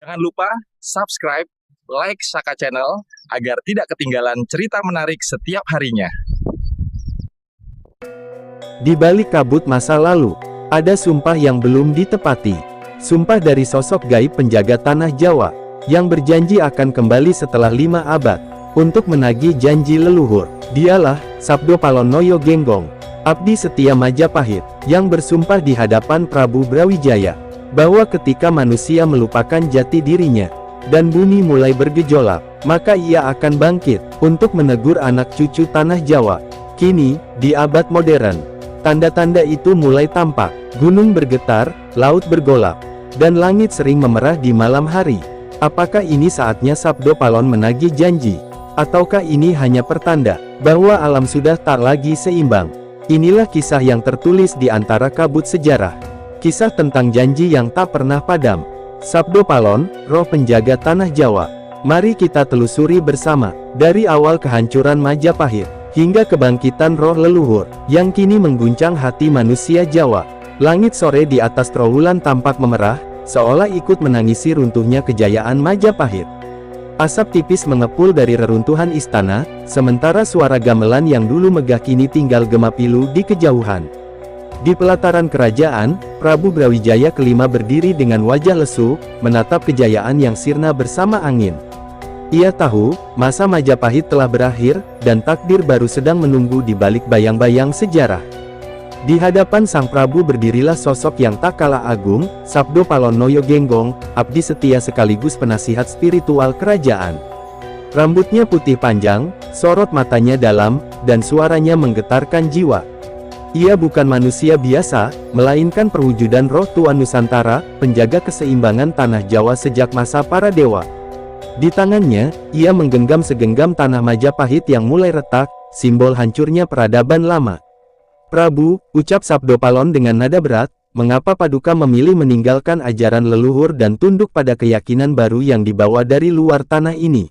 Jangan lupa subscribe, like Saka Channel agar tidak ketinggalan cerita menarik setiap harinya. Di balik kabut masa lalu, ada sumpah yang belum ditepati. Sumpah dari sosok gaib penjaga tanah Jawa, yang berjanji akan kembali setelah 5 abad, untuk menagih janji leluhur. Dialah, Sabdo Palonoyo Genggong, abdi setia Majapahit, yang bersumpah di hadapan Prabu Brawijaya, bahwa ketika manusia melupakan jati dirinya, dan bumi mulai bergejolak, maka ia akan bangkit, untuk menegur anak cucu tanah Jawa. Kini, di abad modern, tanda-tanda itu mulai tampak. Gunung bergetar, laut bergolak, dan langit sering memerah di malam hari. Apakah ini saatnya Sabdo Palon menagih janji? Ataukah ini hanya pertanda, bahwa alam sudah tak lagi seimbang? Inilah kisah yang tertulis di antara kabut sejarah. Kisah tentang janji yang tak pernah padam. Sabdo Palon, roh penjaga tanah Jawa. Mari kita telusuri bersama, dari awal kehancuran Majapahit, hingga kebangkitan roh leluhur, yang kini mengguncang hati manusia Jawa. Langit sore di atas Trowulan tampak memerah, seolah ikut menangisi runtuhnya kejayaan Majapahit. Asap tipis mengepul dari reruntuhan istana, sementara suara gamelan yang dulu megah kini tinggal gema pilu di kejauhan. Di pelataran kerajaan, Prabu Brawijaya kelima berdiri dengan wajah lesu, menatap kejayaan yang sirna bersama angin. Ia tahu, masa Majapahit telah berakhir, dan takdir baru sedang menunggu di balik bayang-bayang sejarah. Di hadapan sang Prabu berdirilah sosok yang tak kalah agung, Sabdo Palonoyo Genggong, abdi setia sekaligus penasihat spiritual kerajaan. Rambutnya putih panjang, sorot matanya dalam, dan suaranya menggetarkan jiwa. Ia bukan manusia biasa, melainkan perwujudan roh tua Nusantara, penjaga keseimbangan tanah Jawa sejak masa para dewa. Di tangannya, ia menggenggam segenggam tanah Majapahit yang mulai retak, simbol hancurnya peradaban lama. Prabu, ucap Sabdo Palon dengan nada berat, mengapa Paduka memilih meninggalkan ajaran leluhur dan tunduk pada keyakinan baru yang dibawa dari luar tanah ini?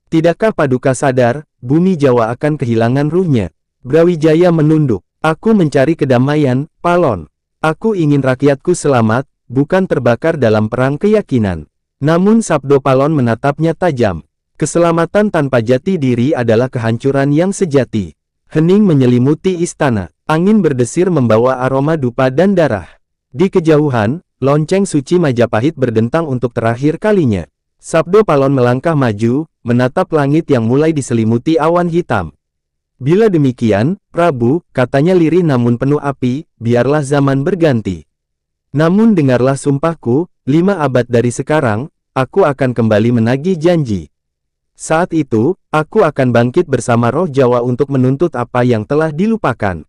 Tidakkah Paduka sadar, bumi Jawa akan kehilangan ruhnya? Brawijaya menunduk. Aku mencari kedamaian, Palon. Aku ingin rakyatku selamat, bukan terbakar dalam perang keyakinan. Namun Sabdo Palon menatapnya tajam. Keselamatan tanpa jati diri adalah kehancuran yang sejati. Hening menyelimuti istana. Angin berdesir membawa aroma dupa dan darah. Di kejauhan, lonceng suci Majapahit berdentang untuk terakhir kalinya. Sabdo Palon melangkah maju, menatap langit yang mulai diselimuti awan hitam. Bila demikian, Prabu, katanya lirih namun penuh api, biarlah zaman berganti. Namun dengarlah sumpahku, 5 abad dari sekarang, aku akan kembali menagih janji. Saat itu, aku akan bangkit bersama roh Jawa untuk menuntut apa yang telah dilupakan.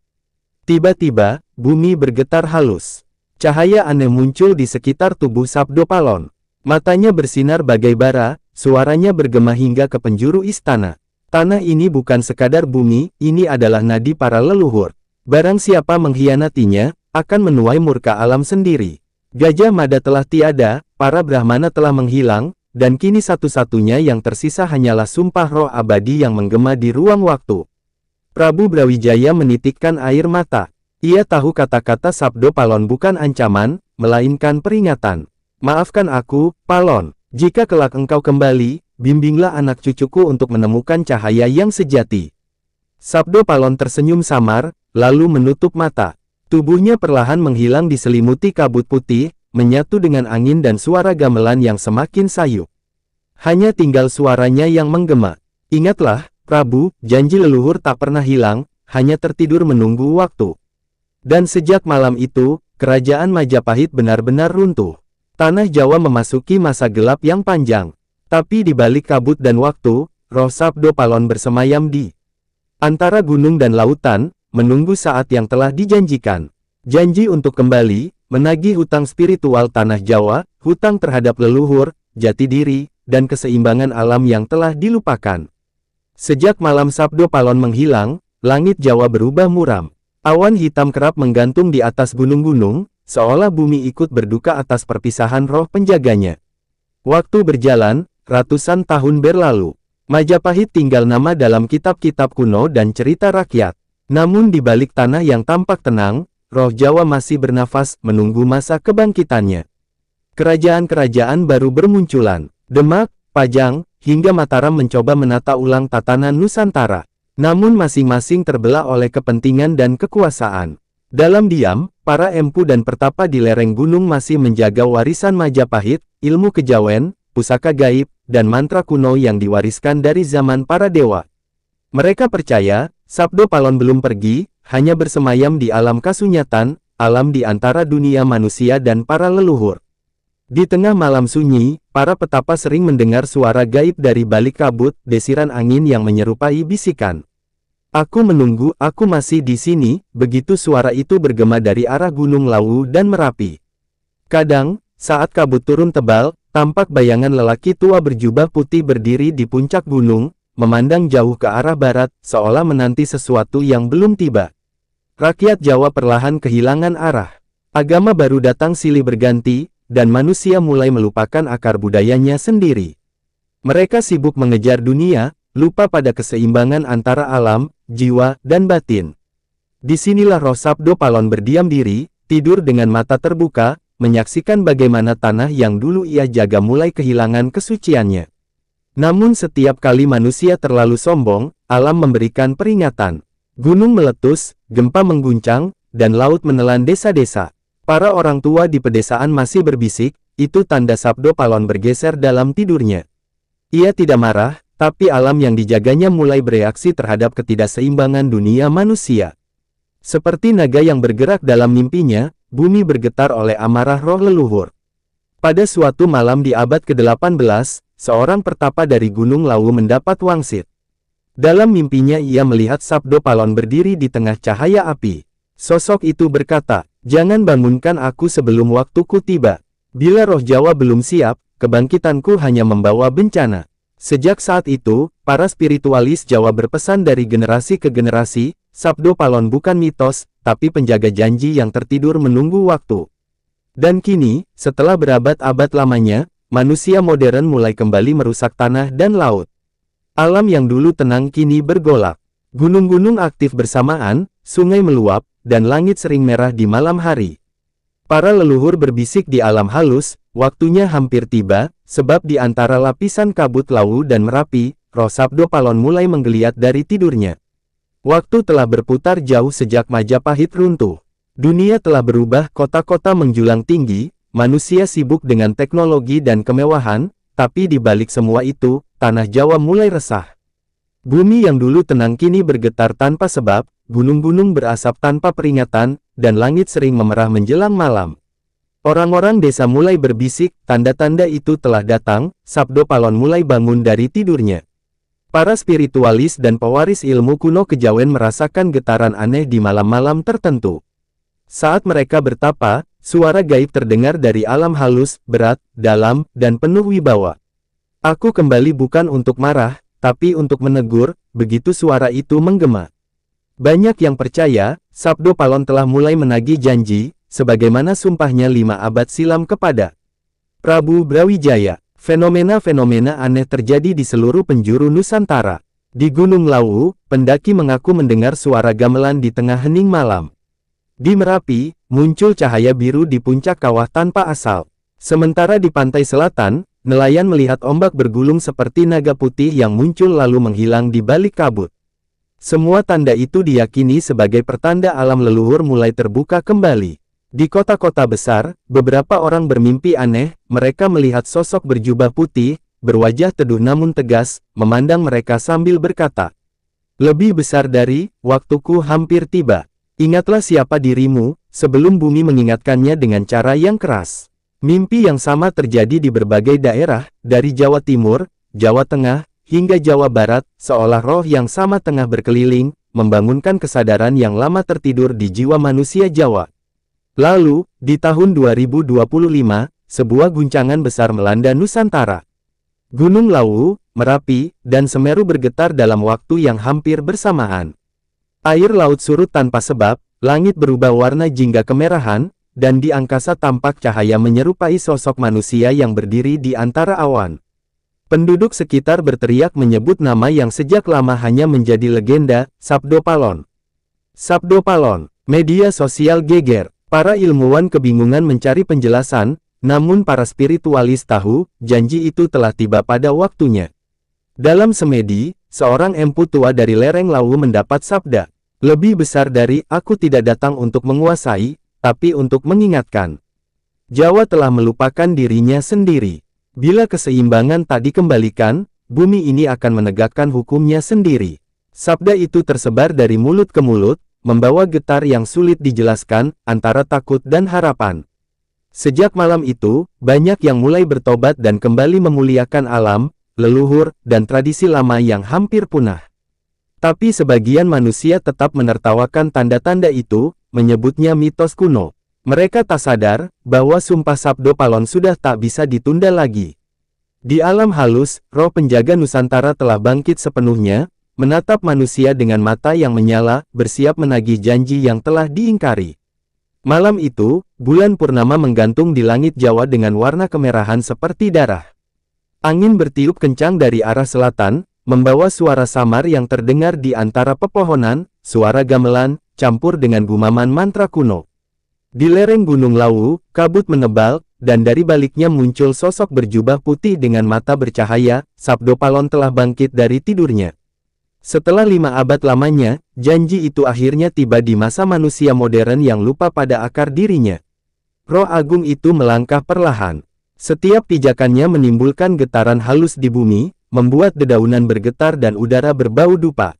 Tiba-tiba, bumi bergetar halus. Cahaya aneh muncul di sekitar tubuh Sabdo Palon. Matanya bersinar bagai bara, suaranya bergema hingga ke penjuru istana. Tanah ini bukan sekadar bumi, ini adalah nadi para leluhur. Barang siapa mengkhianatinya, akan menuai murka alam sendiri. Gajah Mada telah tiada, para Brahmana telah menghilang, dan kini satu-satunya yang tersisa hanyalah sumpah roh abadi yang menggema di ruang waktu. Prabu Brawijaya menitikkan air mata. Ia tahu kata-kata Sabdo Palon bukan ancaman, melainkan peringatan. Maafkan aku, Palon. Jika kelak engkau kembali, bimbinglah anak cucuku untuk menemukan cahaya yang sejati. Sabdo Palon tersenyum samar, lalu menutup mata. Tubuhnya perlahan menghilang diselimuti kabut putih, menyatu dengan angin dan suara gamelan yang semakin sayu. Hanya tinggal suaranya yang menggema. Ingatlah, Prabu, janji leluhur tak pernah hilang, hanya tertidur menunggu waktu. Dan sejak malam itu, kerajaan Majapahit benar-benar runtuh. Tanah Jawa memasuki masa gelap yang panjang. Tapi di balik kabut dan waktu, roh Sabdo Palon bersemayam di antara gunung dan lautan, menunggu saat yang telah dijanjikan. Janji untuk kembali, menagih hutang spiritual tanah Jawa, hutang terhadap leluhur, jati diri, dan keseimbangan alam yang telah dilupakan. Sejak malam Sabdo Palon menghilang, langit Jawa berubah muram. Awan hitam kerap menggantung di atas gunung-gunung, seolah bumi ikut berduka atas perpisahan roh penjaganya. Waktu berjalan, ratusan tahun berlalu. Majapahit tinggal nama dalam kitab-kitab kuno dan cerita rakyat. Namun di balik tanah yang tampak tenang, roh Jawa masih bernafas, menunggu masa kebangkitannya. Kerajaan-kerajaan baru bermunculan. Demak, Pajang, hingga Mataram mencoba menata ulang tatanan Nusantara. Namun masing-masing terbelah oleh kepentingan dan kekuasaan. Dalam diam, para empu dan pertapa di lereng gunung masih menjaga warisan Majapahit, ilmu kejawen, pusaka gaib, dan mantra kuno yang diwariskan dari zaman para dewa. Mereka percaya, Sabdo Palon belum pergi, hanya bersemayam di alam kasunyatan, alam di antara dunia manusia dan para leluhur. Di tengah malam sunyi, para petapa sering mendengar suara gaib dari balik kabut, desiran angin yang menyerupai bisikan. Aku menunggu, aku masih di sini, begitu suara itu bergema dari arah Gunung Lawu dan Merapi. Kadang, saat kabut turun tebal, tampak bayangan lelaki tua berjubah putih berdiri di puncak gunung, memandang jauh ke arah barat, seolah menanti sesuatu yang belum tiba. Rakyat Jawa perlahan kehilangan arah. Agama baru datang silih berganti, dan manusia mulai melupakan akar budayanya sendiri. Mereka sibuk mengejar dunia, lupa pada keseimbangan antara alam, jiwa, dan batin. Disinilah roh Sabdo Palon berdiam diri, tidur dengan mata terbuka, menyaksikan bagaimana tanah yang dulu ia jaga mulai kehilangan kesuciannya. Namun setiap kali manusia terlalu sombong, alam memberikan peringatan. Gunung meletus, gempa mengguncang, dan laut menelan desa-desa. Para orang tua di pedesaan masih berbisik, itu tanda Sabdo Palon bergeser dalam tidurnya. Ia tidak marah, tapi alam yang dijaganya mulai bereaksi terhadap ketidakseimbangan dunia manusia. Seperti naga yang bergerak dalam mimpinya, bumi bergetar oleh amarah roh leluhur. Pada suatu malam di abad ke-18, seorang pertapa dari Gunung Lawu mendapat wangsit. Dalam mimpinya ia melihat Sabdo Palon berdiri di tengah cahaya api. Sosok itu berkata, "Jangan bangunkan aku sebelum waktuku tiba. Bila roh Jawa belum siap, kebangkitanku hanya membawa bencana." Sejak saat itu, para spiritualis Jawa berpesan dari generasi ke generasi, Sabdo Palon bukan mitos, tapi penjaga janji yang tertidur menunggu waktu. Dan kini, setelah berabad-abad lamanya, manusia modern mulai kembali merusak tanah dan laut. Alam yang dulu tenang kini bergolak. Gunung-gunung aktif bersamaan, sungai meluap, dan langit sering merah di malam hari. Para leluhur berbisik di alam halus, waktunya hampir tiba, sebab di antara lapisan kabut Lawu dan Merapi, roh Sabdo Palon mulai menggeliat dari tidurnya. Waktu telah berputar jauh sejak Majapahit runtuh. Dunia telah berubah, kota-kota menjulang tinggi, manusia sibuk dengan teknologi dan kemewahan, tapi di balik semua itu, tanah Jawa mulai resah. Bumi yang dulu tenang kini bergetar tanpa sebab, gunung-gunung berasap tanpa peringatan, dan langit sering memerah menjelang malam. Orang-orang desa mulai berbisik, tanda-tanda itu telah datang, Sabdo Palon mulai bangun dari tidurnya. Para spiritualis dan pewaris ilmu kuno kejawen merasakan getaran aneh di malam-malam tertentu. Saat mereka bertapa, suara gaib terdengar dari alam halus, berat, dalam, dan penuh wibawa. "Aku kembali bukan untuk marah, tapi untuk menegur," begitu suara itu menggema. Banyak yang percaya, Sabdo Palon telah mulai menagih janji, sebagaimana sumpahnya 5 abad silam kepada Prabu Brawijaya. Fenomena-fenomena aneh terjadi di seluruh penjuru Nusantara. Di Gunung Lawu, pendaki mengaku mendengar suara gamelan di tengah hening malam. Di Merapi, muncul cahaya biru di puncak kawah tanpa asal. Sementara di pantai selatan, nelayan melihat ombak bergulung seperti naga putih yang muncul lalu menghilang di balik kabut. Semua tanda itu diyakini sebagai pertanda alam leluhur mulai terbuka kembali. Di kota-kota besar, beberapa orang bermimpi aneh, mereka melihat sosok berjubah putih, berwajah teduh namun tegas, memandang mereka sambil berkata, "Lebih besar dari, waktuku hampir tiba. Ingatlah siapa dirimu," sebelum bumi mengingatkannya dengan cara yang keras. Mimpi yang sama terjadi di berbagai daerah, dari Jawa Timur, Jawa Tengah, hingga Jawa Barat, seolah roh yang sama tengah berkeliling, membangunkan kesadaran yang lama tertidur di jiwa manusia Jawa. Lalu, di tahun 2025, sebuah guncangan besar melanda Nusantara. Gunung Lawu, Merapi, dan Semeru bergetar dalam waktu yang hampir bersamaan. Air laut surut tanpa sebab, langit berubah warna jingga kemerahan, dan di angkasa tampak cahaya menyerupai sosok manusia yang berdiri di antara awan. Penduduk sekitar berteriak menyebut nama yang sejak lama hanya menjadi legenda, Sabdo Palon. Sabdo Palon. Media sosial geger. Para ilmuwan kebingungan mencari penjelasan, namun para spiritualis tahu, janji itu telah tiba pada waktunya. Dalam semedi, seorang empu tua dari lereng Lawu mendapat sabda, "Lebih besar dari aku tidak datang untuk menguasai, tapi untuk mengingatkan." Jawa telah melupakan dirinya sendiri. Bila keseimbangan tak dikembalikan, bumi ini akan menegakkan hukumnya sendiri. Sabda itu tersebar dari mulut ke mulut, membawa getar yang sulit dijelaskan, antara takut dan harapan. Sejak malam itu, banyak yang mulai bertobat dan kembali memuliakan alam, leluhur, dan tradisi lama yang hampir punah. Tapi sebagian manusia tetap menertawakan tanda-tanda itu, menyebutnya mitos kuno. Mereka tak sadar, bahwa sumpah Sabdo Palon sudah tak bisa ditunda lagi. Di alam halus, roh penjaga Nusantara telah bangkit sepenuhnya, menatap manusia dengan mata yang menyala, bersiap menagih janji yang telah diingkari. Malam itu, bulan purnama menggantung di langit Jawa dengan warna kemerahan seperti darah. Angin bertiup kencang dari arah selatan, membawa suara samar yang terdengar di antara pepohonan, suara gamelan, campur dengan gumaman mantra kuno. Di lereng Gunung Lawu, kabut menebal, dan dari baliknya muncul sosok berjubah putih dengan mata bercahaya. Sabdo Palon telah bangkit dari tidurnya. Setelah 5 abad lamanya, janji itu akhirnya tiba di masa manusia modern yang lupa pada akar dirinya. Roh agung itu melangkah perlahan. Setiap pijakannya menimbulkan getaran halus di bumi, membuat dedaunan bergetar dan udara berbau dupa.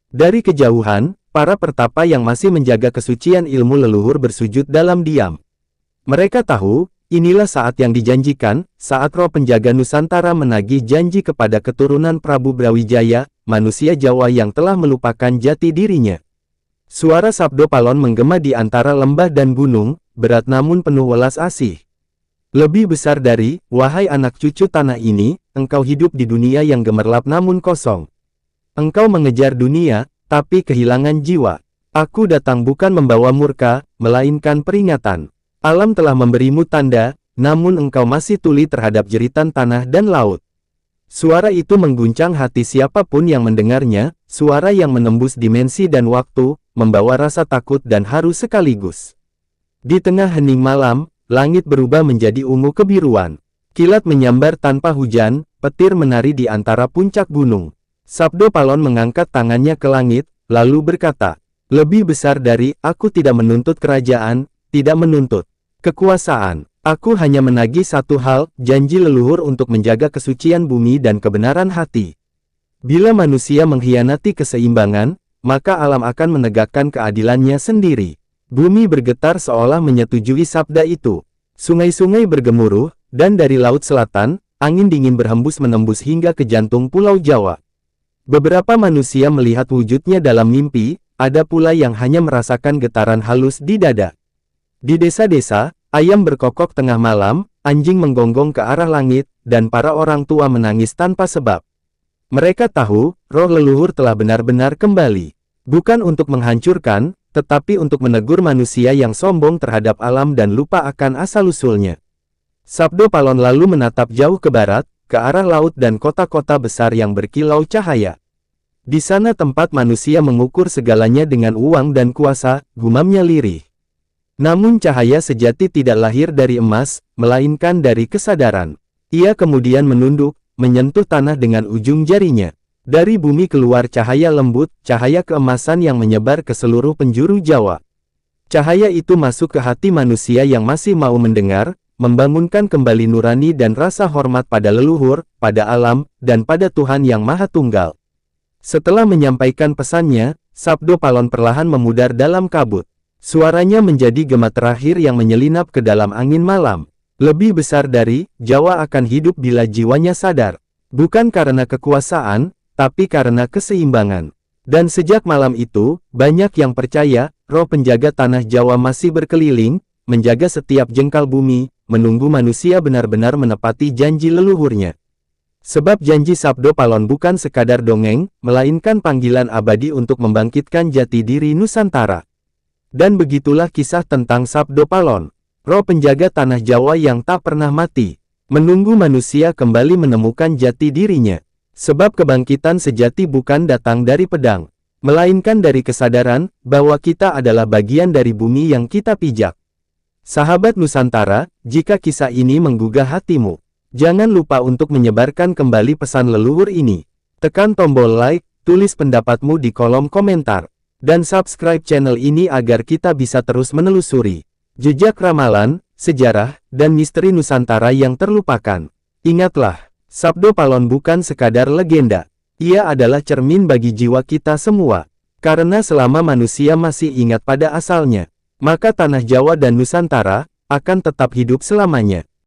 Dari kejauhan, para pertapa yang masih menjaga kesucian ilmu leluhur bersujud dalam diam. Mereka tahu, inilah saat yang dijanjikan, saat roh penjaga Nusantara menagih janji kepada keturunan Prabu Brawijaya, manusia Jawa yang telah melupakan jati dirinya. Suara Sabdo Palon menggema di antara lembah dan gunung, berat namun penuh welas asih. Lebih besar dari, wahai anak cucu tanah ini, engkau hidup di dunia yang gemerlap namun kosong. Engkau mengejar dunia, tapi kehilangan jiwa. Aku datang bukan membawa murka, melainkan peringatan. Alam telah memberimu tanda, namun engkau masih tuli terhadap jeritan tanah dan laut. Suara itu mengguncang hati siapapun yang mendengarnya, suara yang menembus dimensi dan waktu, membawa rasa takut dan haru sekaligus. Di tengah hening malam, langit berubah menjadi ungu kebiruan. Kilat menyambar tanpa hujan, petir menari di antara puncak gunung. Sabdo Palon mengangkat tangannya ke langit, lalu berkata, "Lebih besar dari, aku tidak menuntut kerajaan, tidak menuntut kekuasaan. Aku hanya menagih satu hal, janji leluhur untuk menjaga kesucian bumi dan kebenaran hati. Bila manusia mengkhianati keseimbangan, maka alam akan menegakkan keadilannya sendiri." Bumi bergetar seolah menyetujui sabda itu. Sungai-sungai bergemuruh, dan dari laut selatan, angin dingin berhembus menembus hingga ke jantung Pulau Jawa. Beberapa manusia melihat wujudnya dalam mimpi, ada pula yang hanya merasakan getaran halus di dada. Di desa-desa, ayam berkokok tengah malam, anjing menggonggong ke arah langit, dan para orang tua menangis tanpa sebab. Mereka tahu, roh leluhur telah benar-benar kembali. Bukan untuk menghancurkan, tetapi untuk menegur manusia yang sombong terhadap alam dan lupa akan asal-usulnya. Sabdo Palon lalu menatap jauh ke barat, ke arah laut dan kota-kota besar yang berkilau cahaya. Di sana tempat manusia mengukur segalanya dengan uang dan kuasa, gumamnya lirih. Namun cahaya sejati tidak lahir dari emas, melainkan dari kesadaran. Ia kemudian menunduk, menyentuh tanah dengan ujung jarinya. Dari bumi keluar cahaya lembut, cahaya keemasan yang menyebar ke seluruh penjuru Jawa. Cahaya itu masuk ke hati manusia yang masih mau mendengar, membangunkan kembali nurani dan rasa hormat pada leluhur, pada alam, dan pada Tuhan yang Maha Tunggal. Setelah menyampaikan pesannya, Sabdo Palon perlahan memudar dalam kabut. Suaranya menjadi gema terakhir yang menyelinap ke dalam angin malam. Lebih besar dari, Jawa akan hidup bila jiwanya sadar. Bukan karena kekuasaan, tapi karena keseimbangan. Dan sejak malam itu, banyak yang percaya, roh penjaga tanah Jawa masih berkeliling, menjaga setiap jengkal bumi, menunggu manusia benar-benar menepati janji leluhurnya. Sebab janji Sabdo Palon bukan sekadar dongeng, melainkan panggilan abadi untuk membangkitkan jati diri Nusantara. Dan begitulah kisah tentang Sabdo Palon, roh penjaga tanah Jawa yang tak pernah mati, menunggu manusia kembali menemukan jati dirinya. Sebab kebangkitan sejati bukan datang dari pedang, melainkan dari kesadaran bahwa kita adalah bagian dari bumi yang kita pijak. Sahabat Nusantara, jika kisah ini menggugah hatimu, jangan lupa untuk menyebarkan kembali pesan leluhur ini. Tekan tombol like, tulis pendapatmu di kolom komentar, dan subscribe channel ini agar kita bisa terus menelusuri jejak ramalan, sejarah, dan misteri Nusantara yang terlupakan. Ingatlah, Sabdo Palon bukan sekadar legenda. Ia adalah cermin bagi jiwa kita semua. Karena selama manusia masih ingat pada asalnya, maka tanah Jawa dan Nusantara akan tetap hidup selamanya.